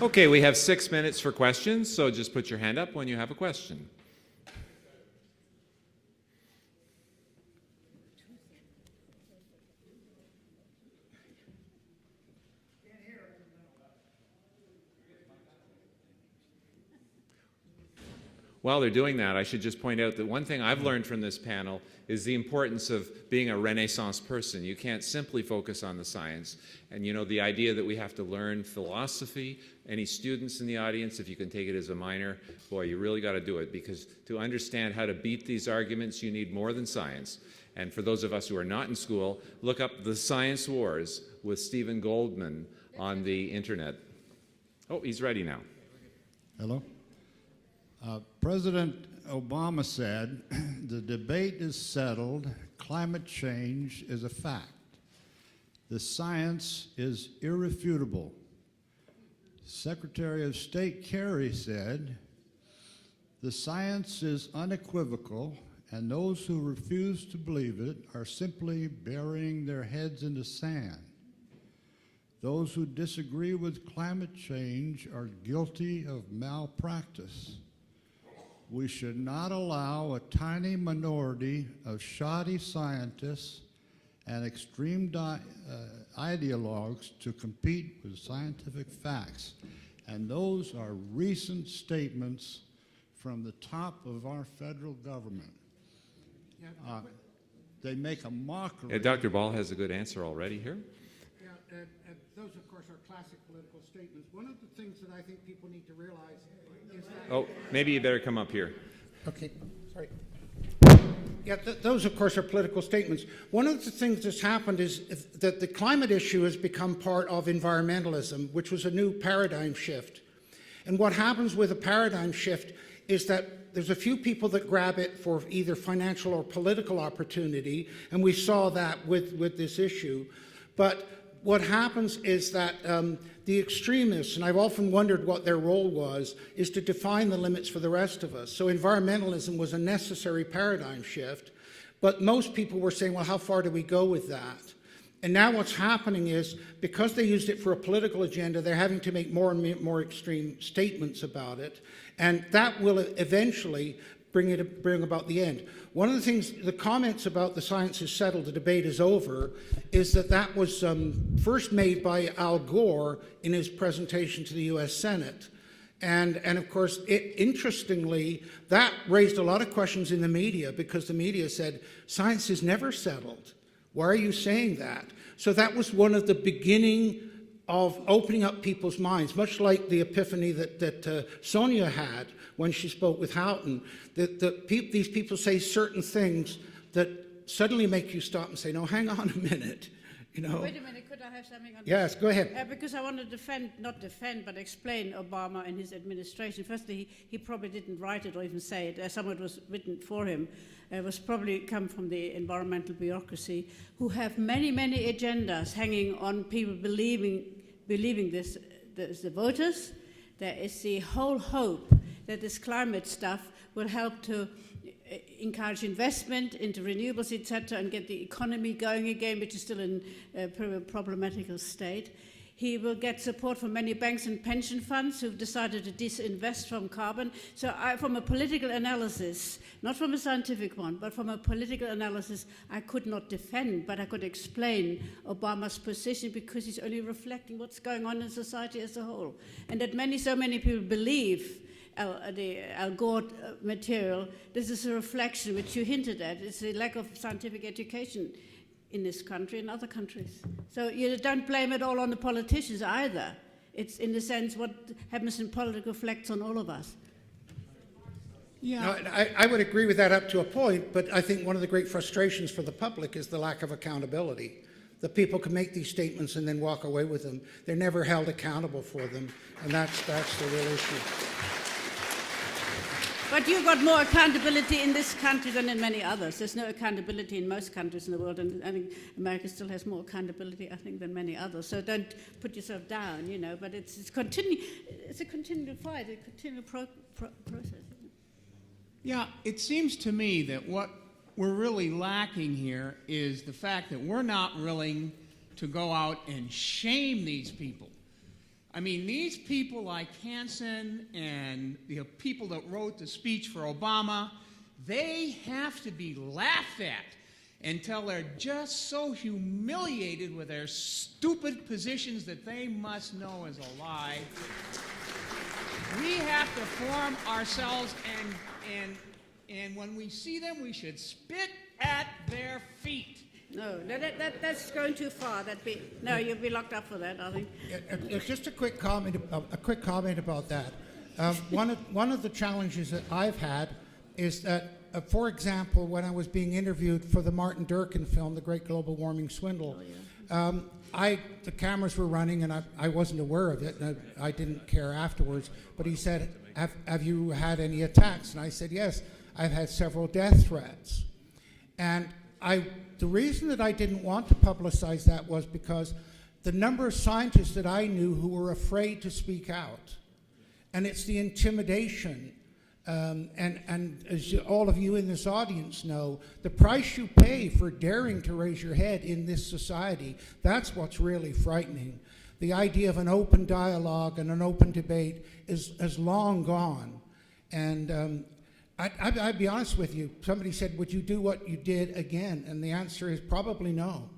Okay, we have 6 minutes for questions, so just put your hand up when you have a question. While they're doing that, I should just point out that one thing I've learned from this panel is the importance of being a Renaissance person. You can't simply focus on the science. And you know, the idea that we have to learn philosophy, any students in the audience, if you can take it as a minor, boy, you really got to do it, because to understand how to beat these arguments, you need more than science. And for those of us who are not in school, look up The Science Wars with Stephen Goldman on the internet. Oh, he's ready now. Hello. President Obama said, the debate is settled, climate change is a fact. The science is irrefutable. Secretary of State Kerry said, the science is unequivocal, and those who refuse to believe it are simply burying their heads in the sand. Those who disagree with climate change are guilty of malpractice. We should not allow a tiny minority of shoddy scientists and extreme ideologues to compete with scientific facts. And those are recent statements from the top of our federal government. They make a mockery. Dr. Ball has a good answer already here. Yeah, those, of course, are classic political statements. One of the things that I think people need to realize is that... Oh, maybe you better come up here. Okay, sorry. Yeah, those, of course, are political statements. One of the things that's happened is that the climate issue has become part of environmentalism, which was a new paradigm shift. And what happens with a paradigm shift is that there's a few people that grab it for either financial or political opportunity, and we saw that with this issue. But what happens is that the extremists, and I've often wondered what their role was, is to define the limits for the rest of us. So environmentalism was a necessary paradigm shift, but most people were saying, well, how far do we go with that? And now what's happening is, because they used it for a political agenda, they're having to make more and more extreme statements about it, and that will eventually bring about the end. One of the things, the comments about the science is settled, the debate is over, is that was first made by Al Gore in his presentation to the US Senate. And of course, interestingly, that raised a lot of questions in the media, because the media said, science is never settled. Why are you saying that? So that was one of the beginning of opening up people's minds, much like the epiphany that Sonja had when she spoke with Houghton. These people say certain things that suddenly make you stop and say, no, hang on a minute. You know? Wait a minute, could I have something on Yes, this? go ahead. Because I want to not defend, but explain Obama and his administration. Firstly, he probably didn't write it or even say it. Someone was written for him. It was probably come from the environmental bureaucracy, who have many, many agendas hanging on people believing this. There's the voters. There is the whole hope that this climate stuff will help to encourage investment into renewables, etc., and get the economy going again, which is still in a problematical state. He will get support from many banks and pension funds who've decided to disinvest from carbon. So from a political analysis, not from a scientific one, but from a political analysis, I could not defend, but I could explain Obama's position, because he's only reflecting what's going on in society as a whole. And that so many people believe the Al Gore material. This is a reflection which you hinted at. It's a lack of scientific education in this country and other countries. So you don't blame it all on the politicians either. It's, in the sense, what happens in politics reflects on all of us. Yeah, no, I would agree with that up to a point, but I think one of the great frustrations for the public is the lack of accountability. The people can make these statements and then walk away with them. They're never held accountable for them, and that's the real issue. But you've got more accountability in this country than in many others. There's no accountability in most countries in the world, and I think America still has more accountability, I think, than many others. So don't put yourself down, you know, but it's a continual fight, a continual process. Yeah, it seems to me that what we're really lacking here is the fact that we're not willing to go out and shame these people. I mean, these people like Hansen and the people that wrote the speech for Obama, they have to be laughed at until they're just so humiliated with their stupid positions that they must know is a lie. We have to form ourselves, and when we see them, we should spit at their feet. No, that's going too far. No, you'll be locked up for that, I think. Just a quick comment about that. One of the challenges that I've had is that, for example, when I was being interviewed for the Martin Durkin film, The Great Global Warming Swindle, the cameras were running and I wasn't aware of it, and I didn't care afterwards. But he said, "Have you had any attacks?" And I said, "Yes, I've had several death threats." And the reason that I didn't want to publicize that was because the number of scientists that I knew who were afraid to speak out, and it's the intimidation. And as all of you in this audience know, the price you pay for daring to raise your head in this society, that's what's really frightening. The idea of an open dialogue and an open debate is long gone. And I'd be honest with you. Somebody said, would you do what you did again? And the answer is probably no.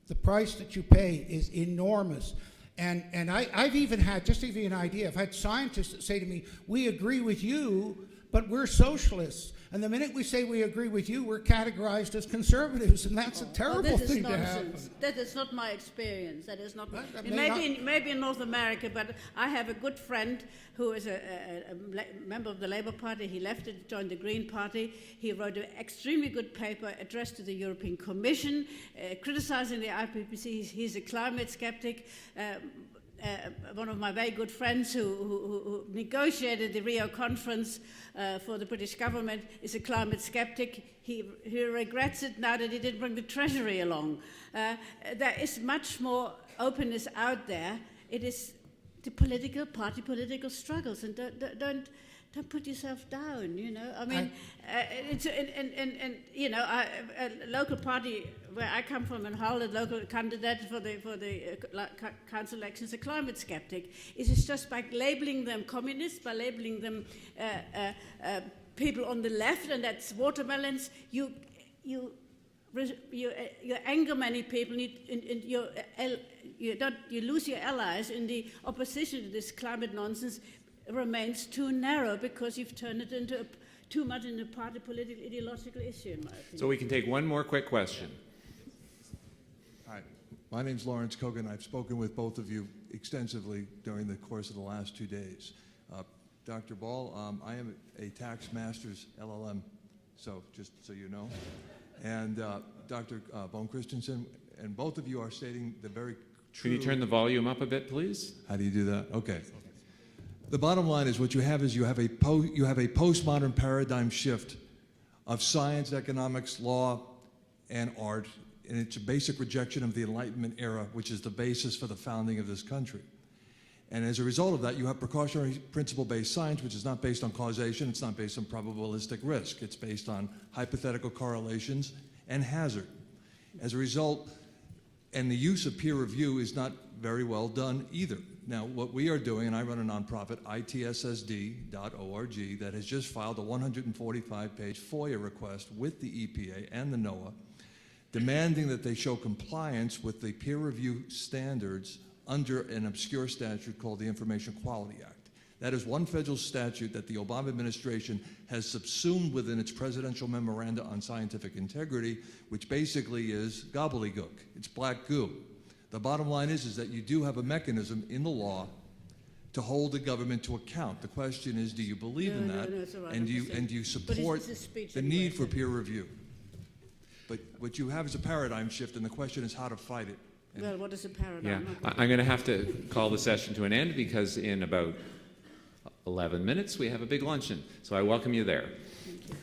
The price that you pay is enormous. And I've even had, just to give you an idea, I've had scientists that say to me, we agree with you, but we're socialists. And the minute we say we agree with you, we're categorized as conservatives, and that's a terrible thing to happen. That is not my experience. That is not. Maybe in North America, but I have a good friend who is a member of the Labour Party. He left it, joined the Green Party. He wrote an extremely good paper addressed to the European Commission, criticizing the IPCC. He's a climate skeptic. One of my very good friends who negotiated the Rio conference for the British government is a climate skeptic. He regrets it now that he didn't bring the Treasury along. There is much more openness out there. It is the political struggles, and don't put yourself down. You know, I mean, it's and you know, a local party where I come from in Hull, a local candidate for the council elections, a climate skeptic. It is just by labeling them communists, by labeling them people on the left, and that's watermelons. You anger many people, and you lose your allies in the opposition to this climate nonsense. Remains too narrow because you've turned it into too much into a party political ideological issue, in my opinion. So we can take one more quick question. Hi, my name's Lawrence Kogan. I've spoken with both of you extensively during the course of the last 2 days. Dr. Ball, I am a tax master's LLM, so just so you know. And Dr. Boehmer Christensen, and both of you are stating the very true... Can you turn the volume up a bit, please? How do you do that? Okay. The bottom line is what you have is you have a postmodern paradigm shift of science, economics, law, and art, and it's a basic rejection of the Enlightenment era, which is the basis for the founding of this country. And as a result of that, you have precautionary principle-based science, which is not based on causation, it's not based on probabilistic risk, it's based on hypothetical correlations and hazard. As a result, and the use of peer review is not very well done either. Now, what we are doing, and I run a nonprofit, itssd.org, that has just filed a 145-page FOIA request with the EPA and the NOAA, demanding that they show compliance with the peer review standards under an obscure statute called the Information Quality Act. That is one federal statute that the Obama administration has subsumed within its presidential memoranda on scientific integrity, which basically is gobbledygook. It's black goo. The bottom line is that you do have a mechanism in the law to hold the government to account. The question is, do you believe in that? No, it's all right, and do you support the need for peer review? But what you have is a paradigm shift, and the question is how to fight it. Well, what is a paradigm? Yeah, I'm going to have to call the session to an end because in about 11 minutes we have a big luncheon. So I welcome you there. Thank you.